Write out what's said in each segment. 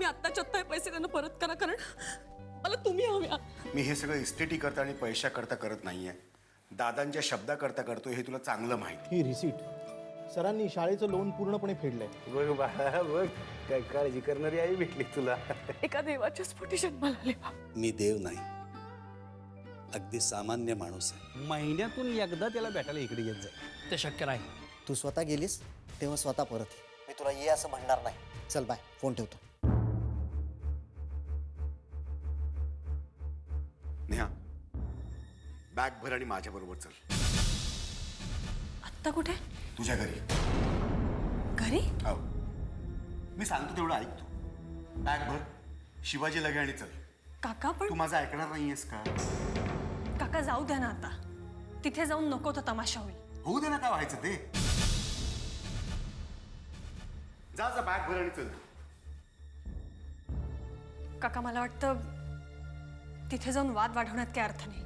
आत्ताच्या आत्ता हे पैसे त्यांना परत करा, कारण मला तुम्ही हवे आहात. मी हे सगळं इस्टेटी करता आणि पैशाकरता करत नाहीये. दादांच्या शब्दाकरता करतोय हे तुला चांगलं माहिती. ही रिसीट सरांनी शाळेचं लोन पूर्णपणे फेडलंय. बघ बाळा बघ, काय काळजी करणारी आई भेटली तुला. एका देवाच्या स्फोटी जन्माला आले. मी देव नाही, अगदी सामान्य माणूस आहे. महिन्यातून एकदा त्याला भेटायला इकडे येत जाईल. ते शक्य नाही. तू स्वतः गेलीस तेव्हा स्वतः परत ये. मी तुला ये असं म्हणणार नाही. चल बाय, फोन ठेवतो. नेहा, बॅग भर आणि माझ्या बरोबर चल. आत्ता कुठे? तुझ्या घरी. घरी? हो, मी सांगतो तेवढं ऐक तू. बॅग भर, शिवाजीला घे आणि चल. काका पण तू माझं ऐकणार नाहीयेस का? काका जाऊ द्या ना आता. तिथे जाऊन नको तो तमाशा होईल. होऊ दे ना, काय व्हायचं ते. जा जा, बॅग भर आणि चल. काका मला वाटतं तिथे जाऊन वाद वाढवण्यात काही अर्थ नाही.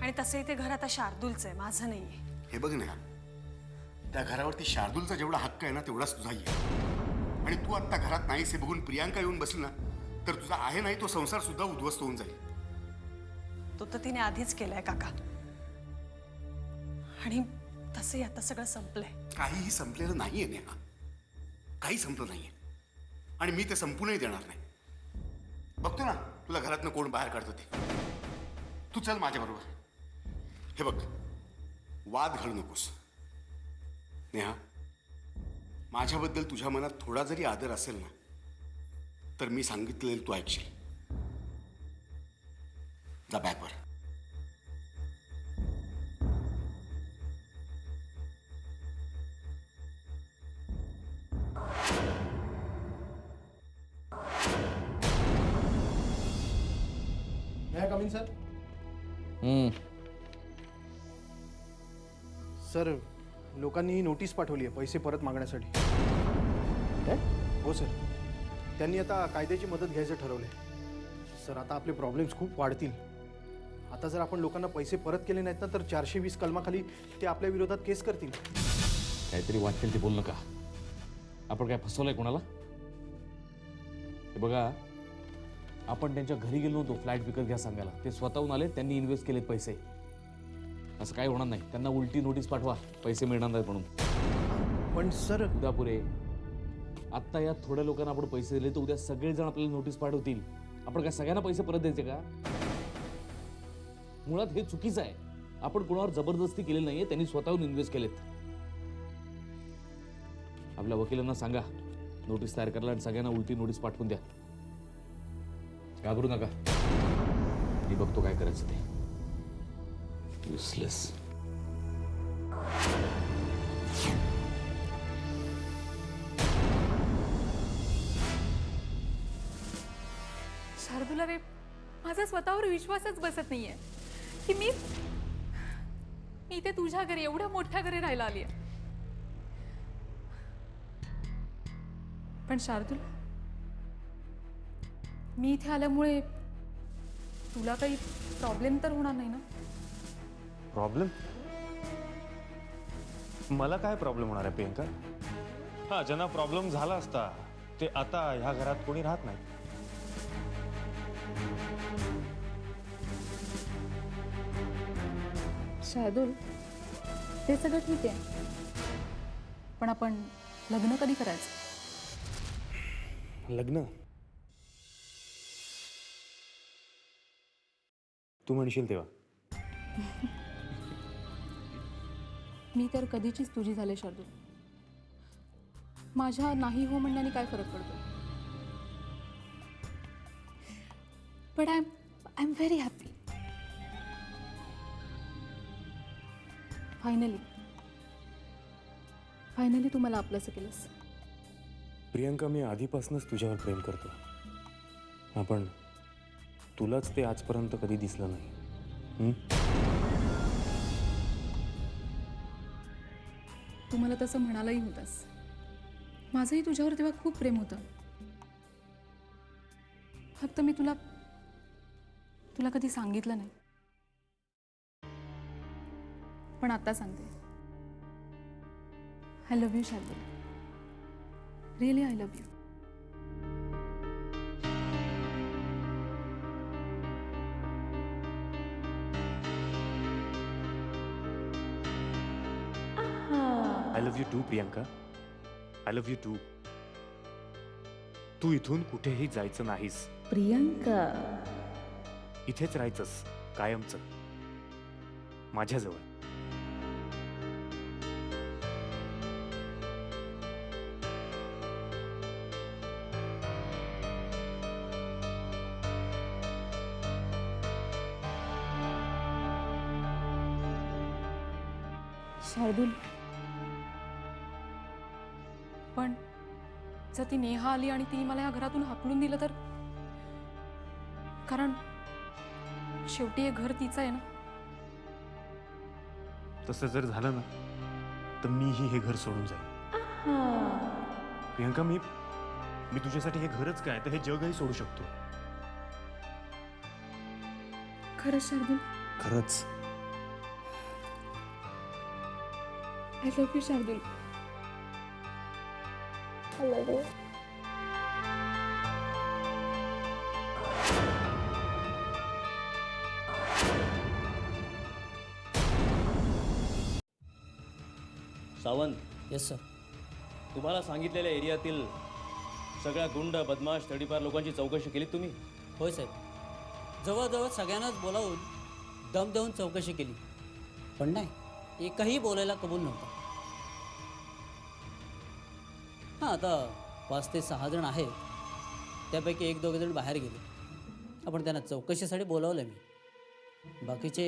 आणि तसंही ते घर आता शार्दूलचं आहे, माझं नाहीये. हे बघ ना, त्या घरावरती शार्दूलचा जेवढा हक्क आहे ना तेवढाच तुझा आहे. आणि तू आत्ता घरात नाहीस हे बघून प्रियांका येऊन बसली ना तर तुझा आहे नाही तो संसार सुद्धा उद्ध्वस्त होऊन जाईल. तो तर तिने आधीच केलाय काका. आणि तसंही आता सगळं संपलंय. काहीही संपलेलं नाहीये नेहा, काही संपलं नाहीये. आणि मी ते संपूनही देणार नाही. बघतो ना तुला घरातनं कोण बाहेर काढतो ते. तू चल माझ्या बरोबर. हे बघ, वाद घालू नकोस. नेहा, माझ्याबद्दल तुझ्या मनात थोडा जरी आदर असेल ना तर मी सांगितलेलं तू ऐकशील. जा बॅग वर. May I come in, sir? Sir, लोकांनी नोटीस पाठवली आहे पैसे परत मागण्यासाठी. हो सर, त्यांनी आता कायद्याची मदत घ्यायचं ठरवलंय. सर, आता आपले प्रॉब्लेम्स खूप वाढतील. आता जर आपण लोकांना पैसे परत केले नाहीत ना तर 420 कलमाखाली ते आपल्या विरोधात केस करतील. काहीतरी वाटेल ते बोल नका. आपण काय फसवलंय कोणाला? हे बघा, आपण त्यांच्या घरी गेलो नव्हतो फ्लॅट विकत घ्या सांगायला. ते स्वतःहून आले, त्यांनी इन्व्हेस्ट केलेत पैसे. असं काही होणार नाही. त्यांना उलटी नोटीस पाठवा पैसे मिळणार नाहीत म्हणून. पण सर, उद्यापुरे आत्ता या थोड्या लोकांना आपण पैसे दिले तर उद्या सगळेजण आपल्याला नोटीस पाठवतील. आपण काय सगळ्यांना पैसे परत द्यायचे का? मुळात हे चुकीचं आहे. आपण कोणावर जबरदस्ती केलेली नाहीये, त्यांनी स्वतःहून इन्व्हेस्ट केलेत. आपल्या वकिलांना सांगा नोटीस तयार करायला आणि सगळ्यांना उलटी नोटीस पाठवून द्या. घाबरू नका, मी बघतो काय करायचं ते. युसलेस. शार्दूला रे, माझा स्वतःवर विश्वासच बसत नाहीये की मी इथे तुझ्या घरी, एवढ्या मोठ्या घरी राहायला आली आहे. पण शार्दूल, मी इथे आल्यामुळे तुला काही प्रॉब्लेम तर होणार नाही ना? प्रॉब्लेम? मला काय प्रॉब्लेम होणार आहे प्रियंका? हा, ज्यांना प्रॉब्लेम झाला असता ते आता ह्या घरात कोणी राहत नाही. शार्दूल, ते सगळं ठीक आहे, पण आपण लग्न कधी करायचं? लग्न? तू म्हणशील तेव्हा. मी तर कधीचीच तुझी झाले शार्दूल. माझ्या नाही हो म्हणण्याने काय फरक पडतो? But I am very happy. Finally तू मला आपलंसं केलंस. प्रियंका, मी आधीपासूनच तुझ्यावर प्रेम करतो. आपण तुलाच ते आजपर्यंत कधी दिसलं नाही. तू मला तसं म्हणालाही होतास. माझंही तुझ्यावर तेव्हा खूप प्रेम होतं. फक्त मी तुला कधी सांगितलं नाही. पण आता सांगते. I love you Shardul. Really I love you. Love you too Priyanka. I love you too. तू इथून कुठेही जायचं नाहीस. प्रियंका इथेच राहायचंस कायमचं माझ्याजवळ. शार्दूल, पण जर ती नेहा आली आणि तिने मला या घरातून हाकलून दिलं तर? कारण शेवटी हे घर तिचं आहे ना. तसं जर झालं ना तर मीही हे घर सोडून जाईन. प्रियंका, मी तुझ्यासाठी हे घरच काय तर हे जगही सोडू शकतो. खरंच शार्दूल? खरंच. I love you Shardul. I love you. Sawant, yes sir. तुम्हाला सांगितलेल्या एरियातील सगळ्या गुंड बदमाश तडीपार लोकांची चौकशी केली तुम्ही? होय साहेब, जवळजवळ सगळ्यांनाच बोलावून दम देऊन चौकशी केली, पण नाही, एकही बोलायला कबूल नव्हता. हां, आता 5 ते 6 जण आहेत, त्यापैकी 1-2 जण बाहेर गेले. आपण त्यांना चौकशीसाठी बोलावलं मी. बाकीचे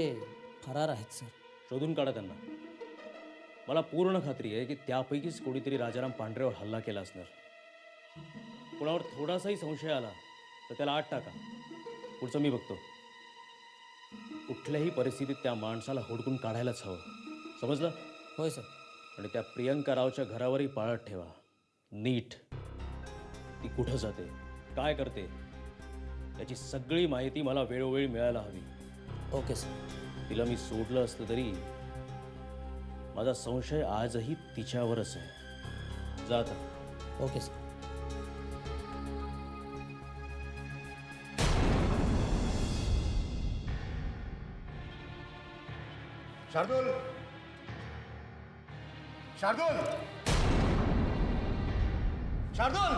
फरार आहेत सर. शोधून काढा त्यांना. मला पूर्ण खात्री आहे की त्यापैकीच कोणीतरी राजाराम पांढरेवर हल्ला केला असणार. कोणावर थोडासाही संशय आला तर त्याला आत टाका. पुढचं मी बघतो. कुठल्याही परिस्थितीत त्या माणसाला हुडकून काढायलाच हवं. समजलं? होय सर. आणि त्या प्रियंका रावच्या घरावरही पाळत ठेवा. नीट. ती कुठं जाते, काय करते, याची सगळी माहिती मला वेळोवेळी मिळायला हवी. Okay sir. तिला मी सोडलं असतं तरी माझा संशय आजही तिच्यावरच आहे. जा आता. Okay sir. शार्दूल, शार्दूल, शार्दूल.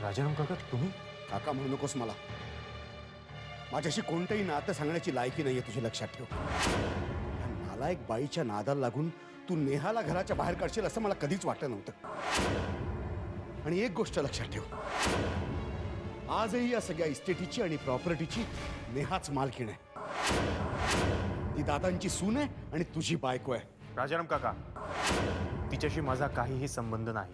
राजाराम काका, तुम्ही? काका म्हणू नकोस मला. माझ्याशी कोणतंही नातं सांगण्याची लायकी नाहीये, तुझी लक्षात ठेव. या नालायक बाईच्या नादाला लागून तू नेहाला घराच्या बाहेर काढशील असं मला कधीच वाटलं नव्हतं. आणि एक गोष्ट लक्षात ठेव, आजही या सगळ्या इस्टेटीची आणि प्रॉपर्टीची नेहाच मालकीण आहे. ती दादांची सून आहे आणि तुझी बायको आहे. राजाराम काका, तिच्याशी माझा काहीही संबंध नाही.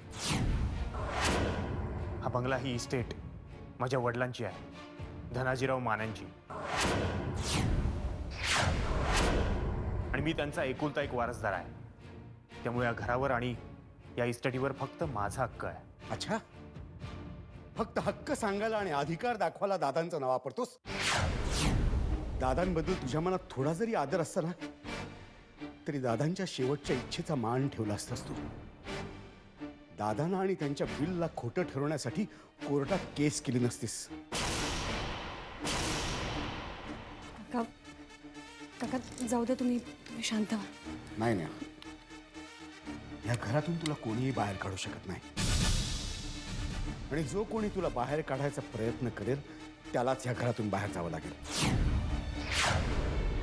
हा बंगला, ही इस्टेट माझ्या वडिलांची आहे, धनाजीराव मानेंची. आणि मी त्यांचा एकुलता एक वारसदार आहे. त्यामुळे या घरावर आणि या इस्टेटीवर फक्त माझा हक्क आहे. अच्छा, फक्त हक्क सांगायला आणि अधिकार दाखवायला दादांचं नाव वापरतोस? दादांबद्दल तुझ्या मनात थोडा जरी आदर असता ना, तरी दादांच्या शेवटच्या इच्छेचा मान ठेवला असतास तू. दादांना आणि त्यांच्या बिलला खोटं ठरवण्यासाठी कोर्टात केस केली नसतीस. काका, काका जाऊ दे, तुम्ही शांत व्हा. नाही नाही, या घरातून तुला कोणीही बाहेर काढू शकत नाही. आणि जो कोणी तुला बाहेर काढायचा प्रयत्न करेल त्यालाच ह्या घरातून बाहेर जावं लागेल.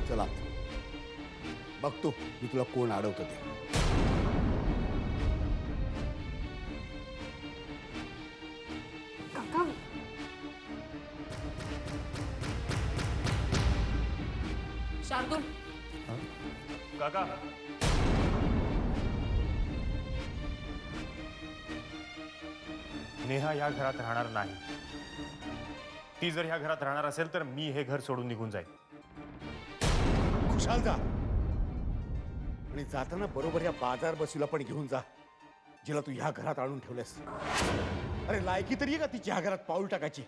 चला, बघतो मी तुला कोण अडवतं ते. काका, शार्दूल, काका, नेहा या घरात राहणार नाही. ती जर ह्या घरात राहणार असेल तर मी हे घर सोडून निघून जाईल. खुशाल जा. आणि जाताना बरोबर या बाजार बसीला पण घेऊन जा, जिला तू ह्या घरात आणून ठेवलेस. अरे लायकी तरी आहे का तिची ह्या घरात पाऊल टाकायची?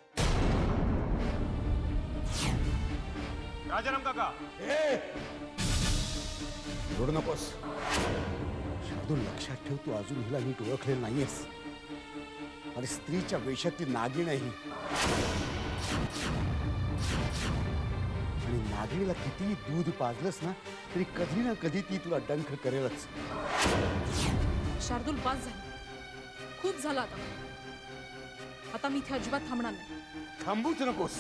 राजाराम काका, रडू नकोस. शार्दूल, लक्षात ठेव, तू अजून हिला नीट ओळखलेलं नाहीयेस. अरे स्त्रीच्या वेशातली नागिण आहे ही. आणि नागिणीला कितीही दूध पाजलंस ना तरी कधी ना कधी ती तुला डंख करेलच. शार्दूल, बास झालं. खूप झालं आता. आता मी इथे अजिबात थांबणार नाही. थांबूच नकोस.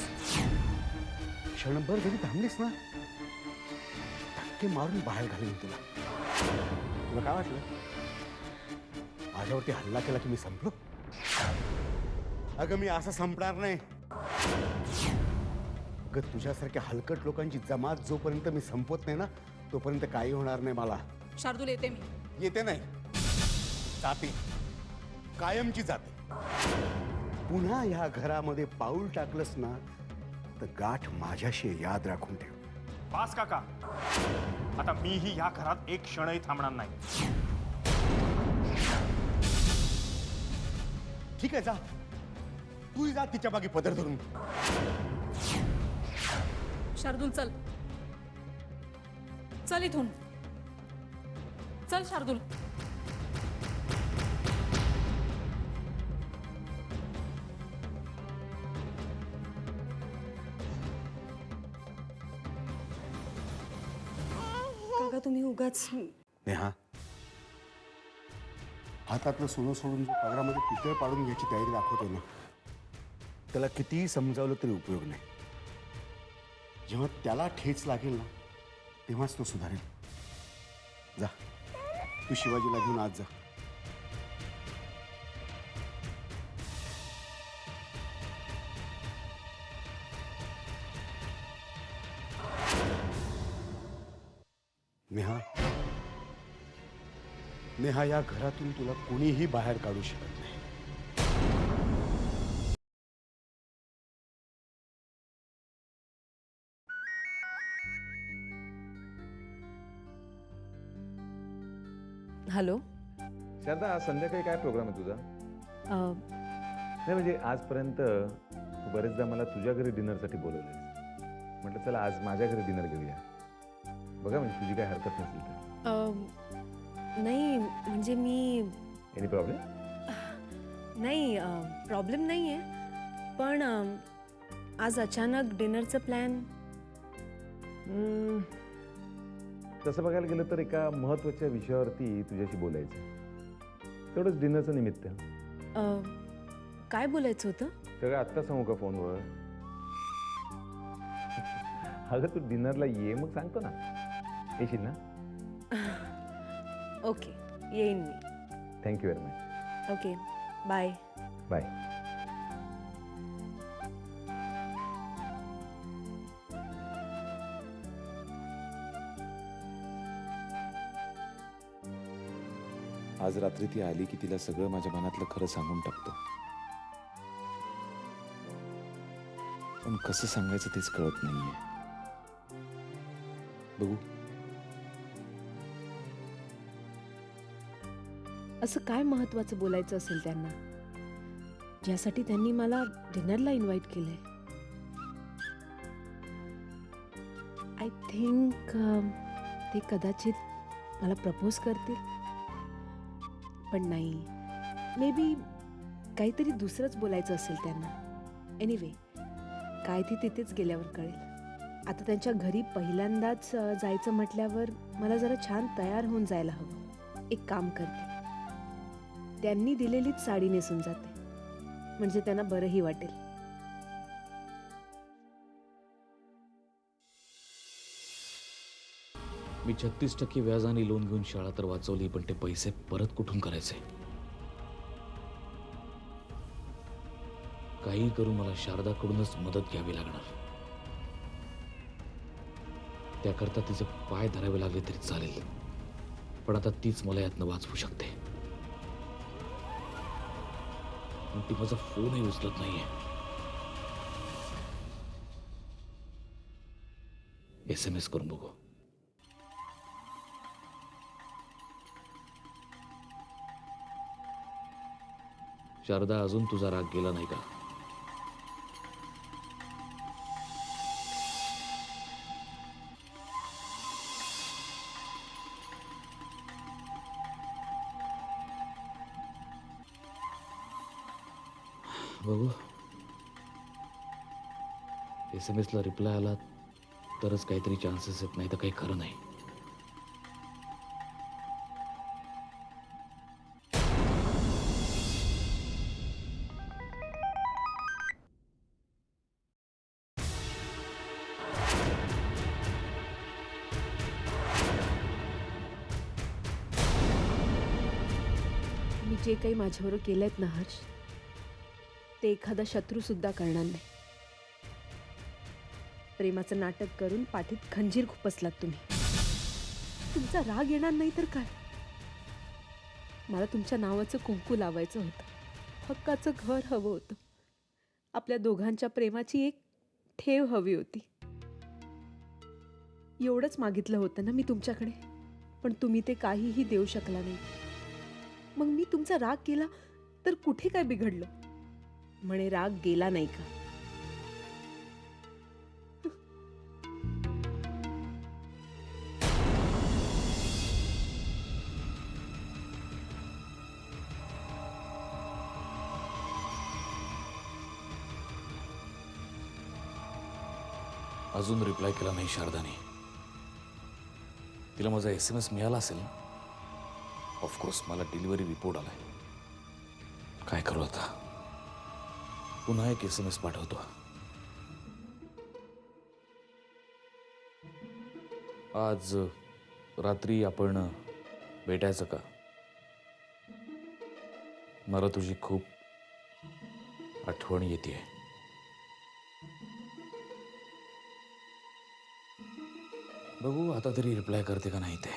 क्षणभर जरी थांबलीस ना, धक्के मारून बाहेर घालेन तुला. तुला काय वाटलं माझ्यावरती हल्ला केला की मी संपलो? अगं मी असं संपणार नाही. अगं तुझ्यासारख्या हलकट लोकांची जमात जोपर्यंत मी संपवत नाही ना, तोपर्यंत काही होणार नाही मला. शार्दूल, येते मी. येते नाही, जाते. कायमची जाते. पुन्हा ह्या घरामध्ये पाऊल टाकलंस ना, तर गाठ माझ्याशी आहे, याद राखून ठेव. बास काका, आता मीही या घरात एक क्षणही थांबणार नाही. ठीक आहे, जा. तू जा तिच्या मागे पदर धरून. शार्दूल, चल. चल इथून. चल शार्दूल. काका तुम्ही उगाच नेहा, हातातलं सोनं सोडून जो पदरामध्ये पितळ पाडून घ्यायची तयारी दाखवतो ना, त्याला कितीही समजावलं तरी उपयोग नाही. जेव्हा त्याला ठेच लागेल ना, तेव्हाच तो सुधारेल. जा, तू शिवाजीला घेऊन आज जा. नेहा, नेहा, या घरातून तुला कोणीही बाहेर काढू शकत नाही. हॅलो. शारदा, आज संध्याकाळी काय प्रोग्राम आहे तुझा? नाही म्हणजे आजपर्यंत तू बरेचदा मला तुझ्या घरी डिनरसाठी बोलवलेस. म्हटलं चला आज माझ्या घरी डिनर घेऊया. बघा म्हणजे तुझी काय हरकत नसेल तर. नाही म्हणजे मी एनी प्रॉब्लेम? नाही, प्रॉब्लेम नाही आहे, पण आज अचानक डिनरचं प्लॅन. तसं बघायला गेलं तर एका महत्त्वाच्या विषयावरती तुझ्याशी बोलायचं. तेवढंच डिनरचं निमित्त. काय बोलायचं होतं? सगळं आत्ता सांगू का फोनवर? अगं तू डिनरला ये, मग सांगतो ना. येशील ना? ओके, येईन मी. Thank you very much. Okay, bye. Bye. आज रात्री ती आली की तिला सगळं माझ्या मनातलं खरं सांगून टाकतो. पण कसं सांगायचं तेच कळत नाहीये. बघू. असं काय महत्वाचं बोलायचं असेल त्यांना, ज्यासाठी त्यांनी मला डिनरला इन्व्हाइट केलंय? आय थिंक ते कदाचित मला प्रपोज करतील. पण नाही, मे बी काहीतरी दुसरंच बोलायचं असेल त्यांना. एनिवे, काय ती तिथेच गेल्यावर कळेल. आता त्यांच्या घरी पहिल्यांदाच जायचं म्हटल्यावर मला जरा छान तयार होऊन जायला हवं. एक काम करते, त्यांनी दिलेलीच साडी नेसून जाते, म्हणजे त्यांना बरंही वाटेल. मी 36% व्याजाने लोन घेऊन शाळा तर वाचवली, पण ते पैसे परत कुठून करायचे? काही करून मला शारदाकडूनच मदत घ्यावी लागणार. त्याकरता तिचे पाय धरावे लागले तरी चालेल, पण आता तीच मला यातनं वाचवू शकते. पण ती माझा फोनही उचलत नाहीये. SMS करून बघू. शारदा, अजून तुझा राग गेला नाही का? बघू. SMS ला रिप्लाय आला तरच काहीतरी चान्सेस आहेत, नाही तर काही खरं नाही. जे काही माझ्याबरोबर केलंयत ना हर्ष, ते एखादा शत्रू सुद्धा करणार नाही. प्रेमाचं नाटक करून पाठीत खंजीर खुपसलात तुम्ही. तुमचा राग येणार नाही तर काय? मला तुमच्या नावाचं कुंकू लावायचं होतं, हक्काचं घर हवं होतं, आपल्या दोघांच्या प्रेमाची एक ठेव हवी होती. एवढंच मागितलं होतं ना मी तुमच्याकडे, पण तुम्ही ते काहीही देऊ शकला नाही. मग मी तुमचा राग केला तर कुठे काय बिघडलं? म्हणे राग गेला नाही का? अजून रिप्लाय केला नाही शारदाने. तिला माझा SMS मिळाला असेल. ऑफकोर्स मला डिलिव्हरी रिपोर्ट आलाय. काय करू आता? पुन्हा एक SMS पाठवतो. आज रात्री आपण भेटायचं का? मला तुझी खूप आठवण येते. बघू आता तरी रिप्लाय करते का नाही ते.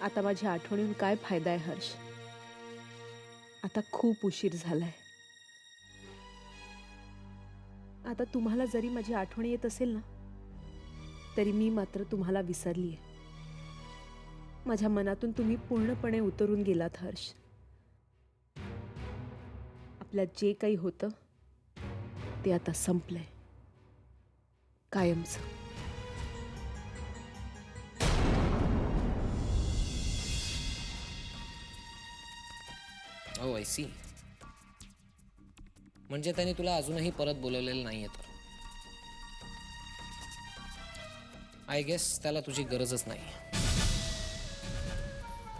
आता माझ्या आठवणीहून काय फायदा आहे हर्ष? आता खूप उशीर झालाय. आता तुम्हाला जरी माझी आठवण येत असेल ना, तरी मी मात्र तुम्हाला विसरलीये. माझ्या मनातून तुम्ही पूर्णपणे उतरून गेलात हर्ष. आपल्यात जे काही होतं ते आता संपलंय, कायमचं. ओ आय सी. म्हणजे त्याने तुला अजूनही परत बोलवलेलं नाहीये तर आय गेस त्याला तुझी गरजच नाही.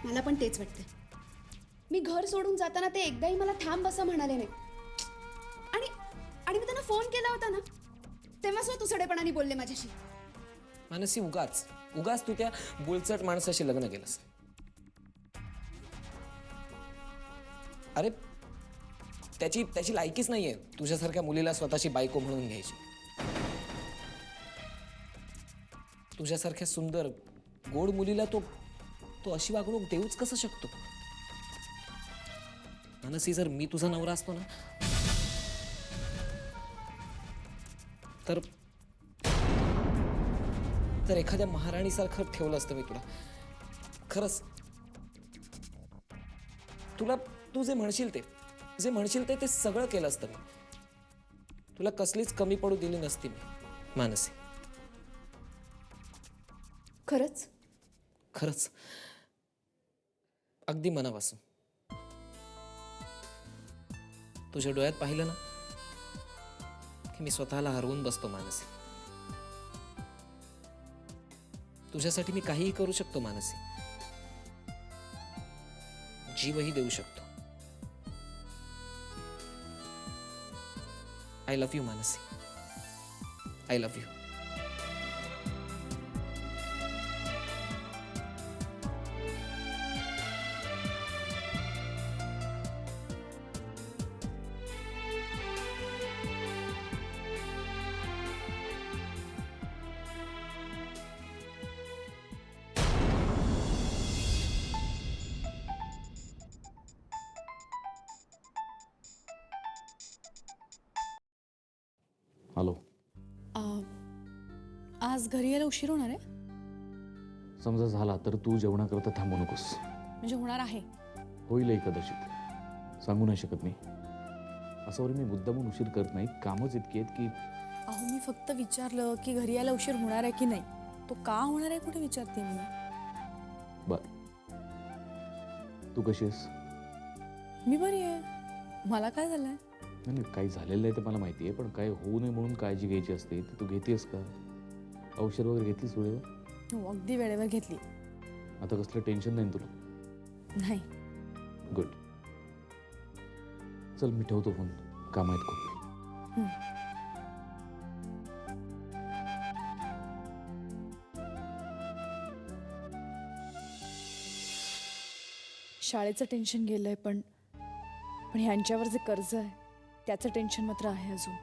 मला पण तेच वाटतं. मी घर सोडून जाताना ते एकदाही मला थांब असं म्हणाले नाही. आणि आणि मी त्यांना फोन केला होता ना, तेव्हा सुद्धा तुसडेपणाने बोलले माझ्याशी. मानसी, उगाच तू त्या बुलचट माणसाशी लग्न केलंस. अरे त्याची लायकीच नाहीये तुझ्यासारख्या मुलीला स्वतःची बायको म्हणून घ्यायची. तुझ्यासारख्या सुंदर गोड मुलीला तो अशी वागणूक देऊच कसं शकतो? मानसी, जर मी तुझा नवरा असतो ना, तर एखाद्या महाराणीसारखं ठेवलं असतं मी तुला. खरंच तुला तू जे म्हणशील ते सगळं केलं असतं मी. तुला कसलीच कमी पडू दिली नसती मी मानसी. खरंच अगदी मनापासून. तुझ्या डोळ्यात पाहिलं ना की मी स्वतःला हरवून बसतो मानसी. तुझ्यासाठी मी काहीही करू शकतो मानसी. जीवही देऊ शकतो. I love you, Manasi. I love you. Hello. आज घरी यायला उशीर होणार आहे? समजा झाला तर तू जेवणाकरता थांबू नकोस. म्हणजे होणार आहे? होईलही कदाचित, सांगू नाही शकत मी. असं मी मुद्दामून उशीर करत नाही. कामच इतकी आहेत की. अहो, मी फक्त विचारलं की घरी यायला उशीर होणार आहे की नाही. तो का होणार आहे कुठे विचारते मी. बर, तू कशी आहेस? मी बरी आहे. मला काय झालंय? नाही, काही झालेलं आहे ते मला माहिती आहे, पण काय होऊ नये म्हणून काळजी घ्यायची असते. तर तू घेतेस का? औषध वगैरे घेतलीस वेळेवर? हो अगदी वेळेवर घेतली. आता कसलं टेन्शन नाही ना तुला? नाही. गुड. चल मी ठेवतो फोन, काम आहेत खूप. शाळेचं टेन्शन गेलंय पण पण ह्यांच्यावर जे कर्ज आहे त्याचं टेन्शन मात्र आहे अजून.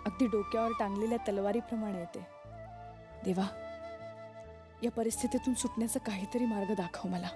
अगदी डोक्यावर टांगलेल्या तलवारीप्रमाणे येते. देवा, या परिस्थितीतून सुटण्याचा काहीतरी मार्ग दाखव मला.